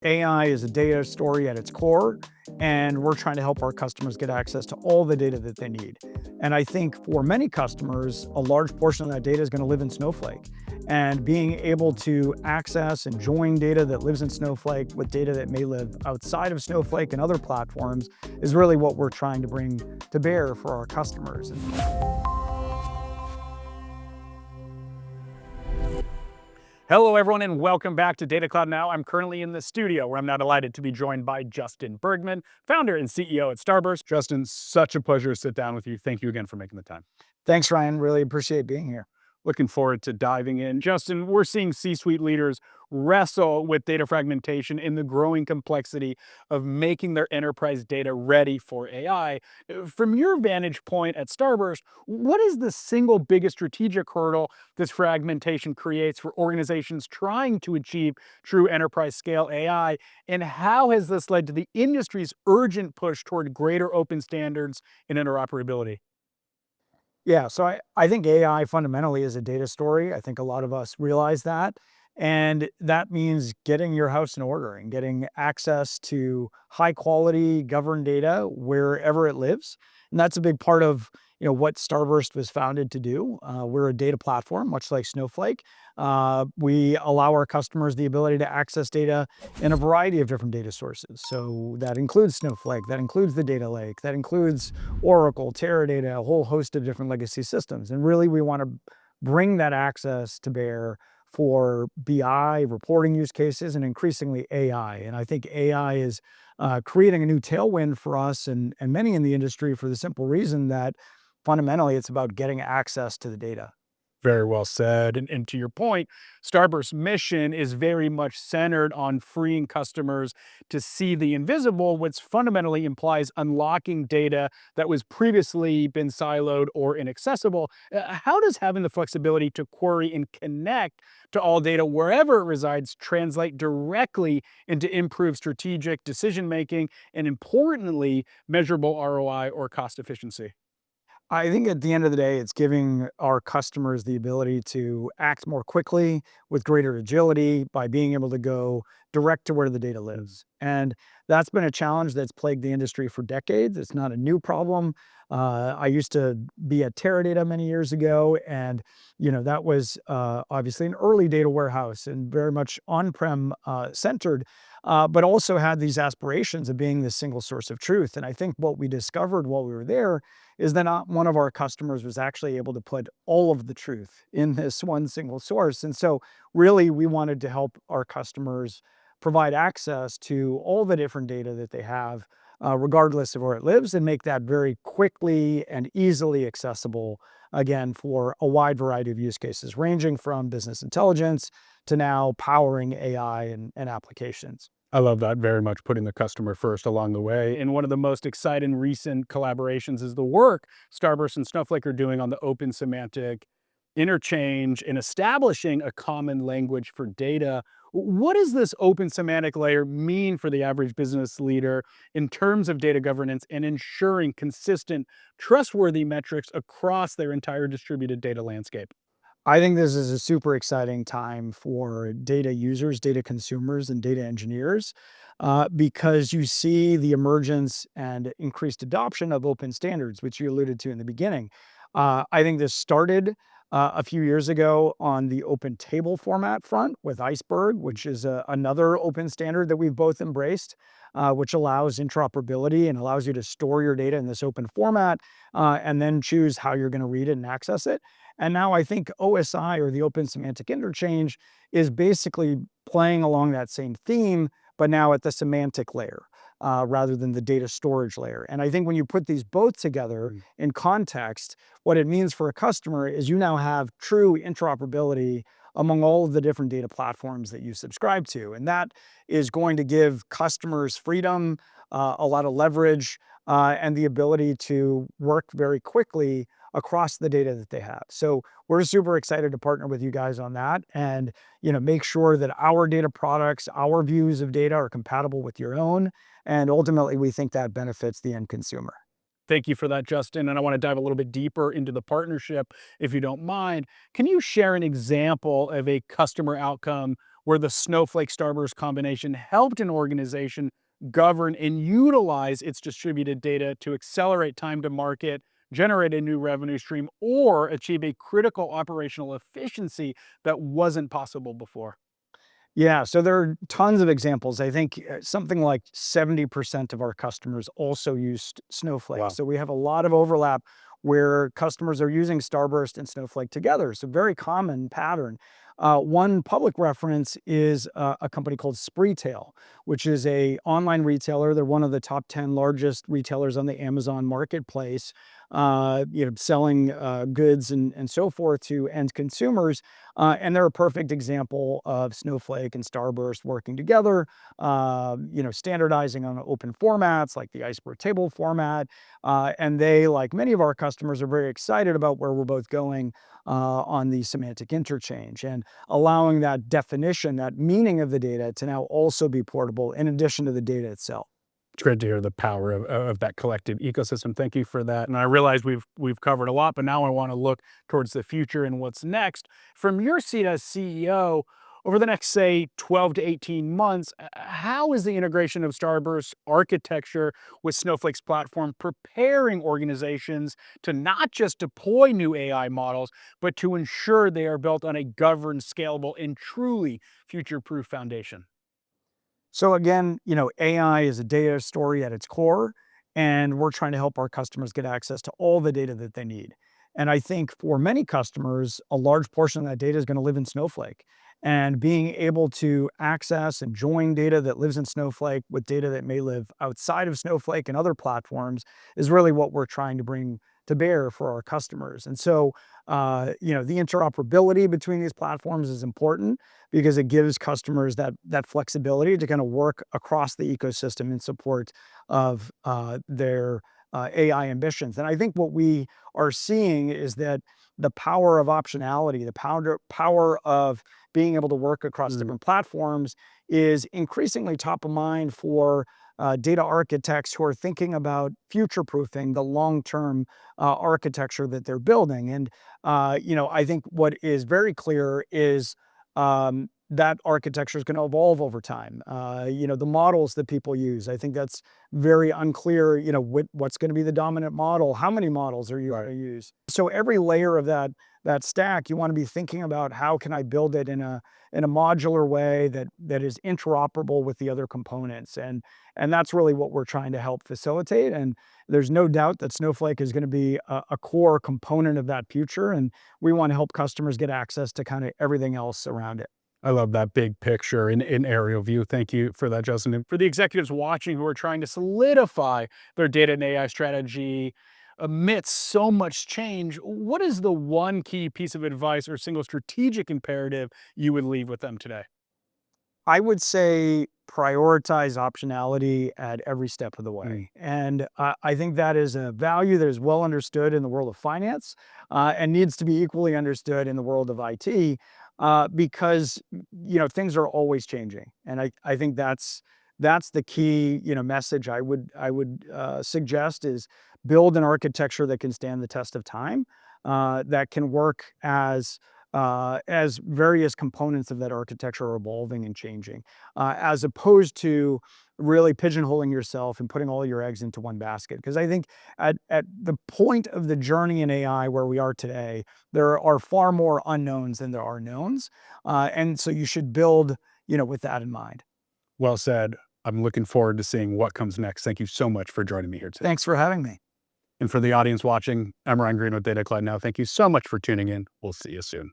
AI is a data story at its core, and we're trying to help our customers get access to all the data that they need. And I think for many customers, a large portion of that data is going to live in Snowflake. And being able to access and join data that lives in Snowflake with data that may live outside of Snowflake and other platforms is really what we're trying to bring to bear for our customers. Hello, everyone, and welcome back to Data Cloud Now. I'm currently in the studio where I'm now delighted to be joined by Justin Borgman, founder and CEO at Starburst. Justin, such a pleasure to sit down with you. Thank you again for making the time. Thanks, Ryan. Really appreciate being here. Looking forward to diving in. Justin, we're seeing C-suite leaders wrestle with data fragmentation and the growing complexity of making their enterprise data ready for AI. From your vantage point at Starburst, what is the single biggest strategic hurdle this fragmentation creates for organizations trying to achieve true enterprise scale AI? And how has this led to the industry's urgent push toward greater open standards and interoperability? Yeah, so I think AI fundamentally is a data story. I think a lot of us realize that. And that means getting your house in order and getting access to high quality governed data wherever it lives. And that's a big part of what Starburst was founded to do. We're a data platform, much like Snowflake. We allow our customers the ability to access data in a variety of different data sources. So that includes Snowflake, that includes the data lake, that includes Oracle, Teradata, a whole host of different legacy systems. And really, we want to bring that access to bear for BI, reporting use cases, and increasingly AI. And I think AI is creating a new tailwind for us and many in the industry for the simple reason that fundamentally it's about getting access to the data. Very well said. And to your point, Starburst's mission is very much centered on freeing customers to see the invisible, which fundamentally implies unlocking data that was previously been siloed or inaccessible. How does having the flexibility to query and connect to all data wherever it resides translate directly into improved strategic decision making and, importantly, measurable ROI or cost efficiency? I think at the end of the day, it's giving our customers the ability to act more quickly with greater agility by being able to go direct to where the data lives. And that's been a challenge that's plagued the industry for decades. It's not a new problem. I used to be at Teradata many years ago, and that was obviously an early data warehouse and very much on-prem centered, but also had these aspirations of being the single source of truth. And I think what we discovered while we were there is that not one of our customers was actually able to put all of the truth in this one single source. And so really we wanted to help our customers provide access to all the different data that they have, regardless of where it lives, and make that very quickly and easily accessible, again, for a wide variety of use cases, ranging from business intelligence to now powering AI and applications. I love that very much, putting the customer first along the way. And one of the most exciting recent collaborations is the work Starburst and Snowflake are doing on the Open Semantic Interchange in establishing a common language for data. What does this open semantic layer mean for the average business leader in terms of data governance and ensuring consistent, trustworthy metrics across their entire distributed data landscape? I think this is a super exciting time for data users, data consumers, and data engineers, because you see the emergence and increased adoption of open standards, which you alluded to in the beginning. I think this started a few years ago on the open table format front with Iceberg, which is another open standard that we've both embraced, which allows interoperability and allows you to store your data in this open format, and then choose how you're going to read it and access it. And now I think OSI, or the Open Semantic Interchange, is basically playing along that same theme, but now at the semantic layer, rather than the data storage layer. And I think when you put these both together in context, what it means for a customer is you now have true interoperability among all of the different data platforms that you subscribe to. And that is going to give customers freedom, a lot of leverage, and the ability to work very quickly across the data that they have. So we're super excited to partner with you guys on that and make sure that our data products, our views of data are compatible with your own. And ultimately, we think that benefits the end consumer. Thank you for that, Justin. And I want to dive a little bit deeper into the partnership, if you don't mind. Can you share an example of a customer outcome where the Snowflake Starburst combination helped an organization govern and utilize its distributed data to accelerate time to market, generate a new revenue stream, or achieve a critical operational efficiency that wasn't possible before. Yeah, so there are tons of examples. I think something like 70% of our customers also use Snowflake. Wow. So we have a lot of overlap where customers are using Starburst and Snowflake together. So very common pattern. One public reference is a company called Spreetail, which is a online retailer. They're one of the top 10 largest retailers on the Amazon marketplace, selling goods and so forth to end consumers. And they're a perfect example of Snowflake and Starburst working together, standardizing on open formats like the Iceberg table format. And they, like many of our customers, are very excited about where we're both going on the semantic interchange and allowing that definition, that meaning of the data to now also be portable in addition to the data itself. It's great to hear the power of that collective ecosystem. Thank you for that. And I realize we've covered a lot, but now I want to look towards the future and what's next. From your seat as CEO, over the next, say, 12 to 18 months, how is the integration of Starburst architecture with Snowflake's platform preparing organizations to not just deploy new AI models, but to ensure they are built on a governed, scalable, and truly future-proof foundation? So again, AI is a data story at its core, and we're trying to help our customers get access to all the data that they need. And I think for many customers, a large portion of that data is going to live in Snowflake. And being able to access and join data that lives in Snowflake with data that may live outside of Snowflake and other platforms is really what we're trying to bring to bear for our customers. And so, the interoperability between these platforms is important because it gives customers that flexibility to kind of work across the ecosystem in support of their AI ambitions. And I think what we are seeing is that the power of optionality, the power of being able to work across Mm. different platforms is increasingly top of mind for data architects who are thinking about future proofing the long term architecture that they're building. And, I think what is very clear is that architecture is going to evolve over time. The models that people use, I think that's very unclear. What's going to be the dominant model? How many models are you going Right. to use? So every layer of that stack, you want to be thinking about how can I build it in a modular way that is interoperable with the other components, and that's really what we're trying to help facilitate. And there's no doubt that Snowflake is going to be a core component of that future, and we want to help customers get access to kind of everything else around it. I love that big picture in aerial view. Thank you for that, Justin. And for the executives watching who are trying to solidify their data and AI strategy amidst so much change, what is the one key piece of advice or single strategic imperative you would leave with them today? I would say prioritize optionality at every step of the Mm. way. And I think that is a value that is well understood in the world of finance and needs to be equally understood in the world of IT because, things are always changing. And I think that's the key, message I would suggest is build an architecture that can stand the test of time, that can work as various components of that architecture are evolving and changing, as opposed to really pigeonholing yourself and putting all your eggs into one basket. Because I think at the point of the journey in AI where we are today, there are far more unknowns than there are knowns, and so you should build, with that in mind. Well said. I'm looking forward to seeing what comes next. Thank you so much for joining me here today. Thanks for having me. And for the audience watching, I'm Ryan Green with Data Cloud Now. Thank you so much for tuning in. We'll see you soon.